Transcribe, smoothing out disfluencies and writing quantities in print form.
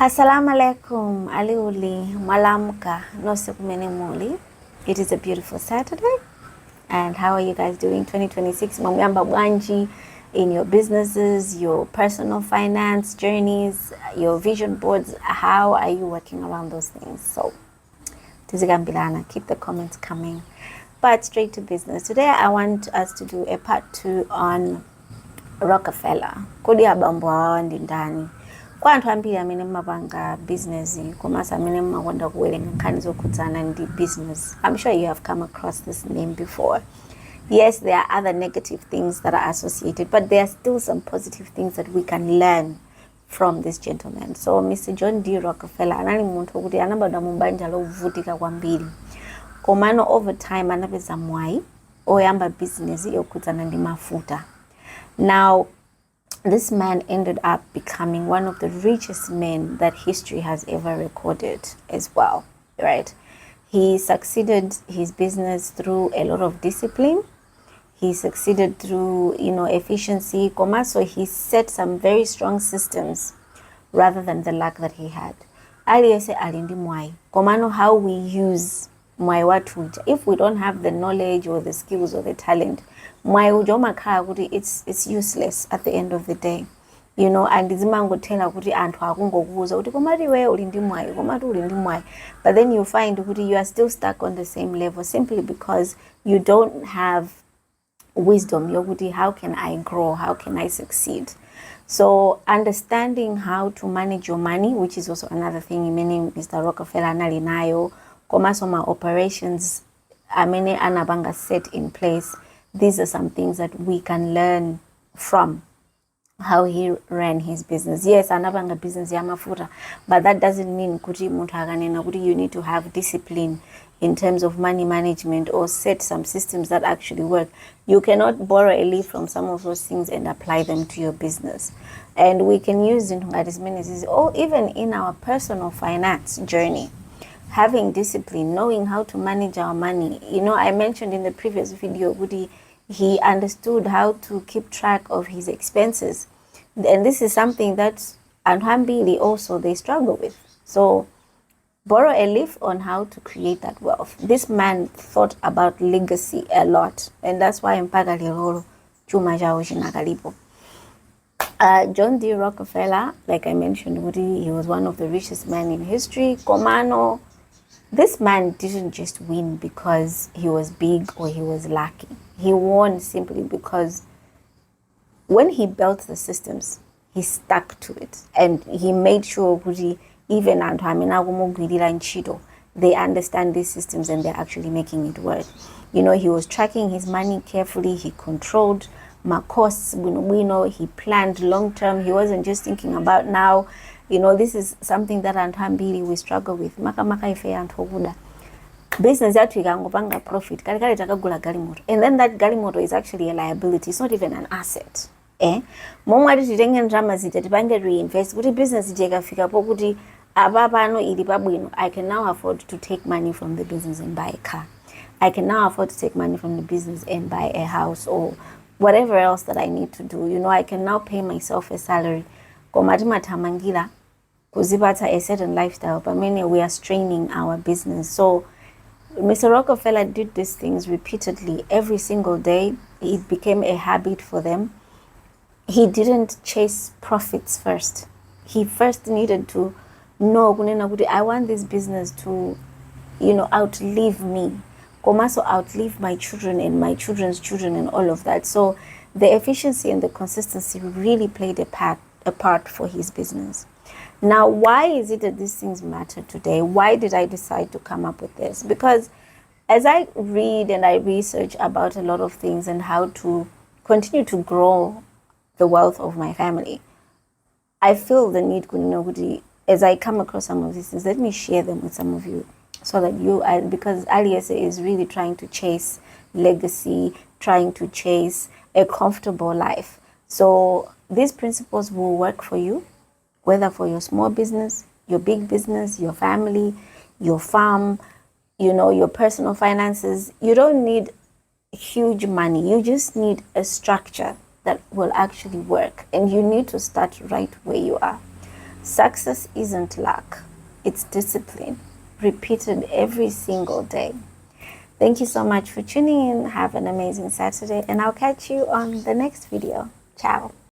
Assalamu alaikum, aliuli, malamka, nosukumene muli. It is a beautiful Saturday. And how are you guys doing? 2026, mamuyamba bwanji in your businesses, your personal finance journeys, your vision boards. How are you working around those things? So, tizigambilana, keep the comments coming. But straight to business. Today, I want us to do a part 2 on Rockefeller. Kodi abambwa ndindani. Kwa anthu ambiri amene mapanga business komanso amene makonda kuwerenga nkhani zokhudzana ndi business, I'm sure you have come across this name before. Yes, there are other negative things that are associated, but there are still some positive things that we can learn from this gentleman. So Mr. John D. Rockefeller anali munthu wokuti anabadwa mu banja lovutika kwambiri, komano over time anapeza mwayi oyamba business yokhudzana ndi mafuta. Now, this man ended up becoming one of the richest men that history has ever recorded as well, right? He succeeded his business through a lot of discipline. He succeeded through, efficiency. So he set some very strong systems rather than the luck that he had. Aliyese alindi mwai. Komano how we use mwai watu. If we don't have the knowledge or the skills or the talent, it's useless at the end of the day, and izimangotela kuti anthu akungokuza kuti komati we ulindi mwayi komati ulindi mwayi, but then you find kuti you are still stuck on the same level simply because you don't have wisdom yokuti how can I grow, how can I succeed. So understanding how to manage your money, which is also another thing meaning Mr. Rockefeller anali nayo, komanso ma operations amene anabanga set in place. These are some things that we can learn from how he ran his business. Yes, anabanga business ya mafuta, but that doesn't mean kuti muntu akanena kuti you need to have discipline in terms of money management or set some systems that actually work. You cannot borrow a leaf from some of those things and apply them to your business. And we can use it as many as or even in our personal finance journey. Having discipline, knowing how to manage our money. I mentioned in the previous video, he understood how to keep track of his expenses. And this is something that Anhambili also they struggle with. So borrow a leaf on how to create that wealth. This man thought about legacy a lot. And that's why mpaka lero chuma chao chinakalipo. John D. Rockefeller, like I mentioned, he was one of the richest men in history. Komano. This man didn't just win because he was big or he was lucky. He won simply because when he built the systems, he stuck to it. And he made sure even they understand these systems and they're actually making it work. He was tracking his money carefully. He controlled my costs. He planned long term. He wasn't just thinking about now. This is something that Antambili we struggle with. Maka ife anthoguda. Business yatu ikangopanga profit. Kale takagula galimoto. And then that galimoto is actually a liability. It's not even an asset. Momwadi titenge ndrama zita tipange reinvest. Kuti business ijeka fika po kuti ababano ilipabwino. I can now afford to take money from the business and buy a car. I can now afford to take money from the business and buy a house or whatever else that I need to do. I can now pay myself a salary. Komatima tamangila. Kuzipata a certain lifestyle, but many we are straining our business. So Mr. Rockefeller did these things repeatedly every single day. It became a habit for them. He didn't chase profits first. He first needed to know, I want this business to, outlive me. Komaso outlive my children and my children's children and all of that. So the efficiency and the consistency really played a part for his business. Now, why is it that these things matter today? Why did I decide to come up with this? Because as I read and I research about a lot of things and how to continue to grow the wealth of my family, I feel the need, as I come across some of these things, let me share them with some of you so that because Aliese is really trying to chase legacy, trying to chase a comfortable life. So these principles will work for you, whether for your small business, your big business, your family, your farm, your personal finances. You don't need huge money. You just need a structure that will actually work. And you need to start right where you are. Success isn't luck, it's discipline, repeated every single day. Thank you so much for tuning in. Have an amazing Saturday, and I'll catch you on the next video. Ciao.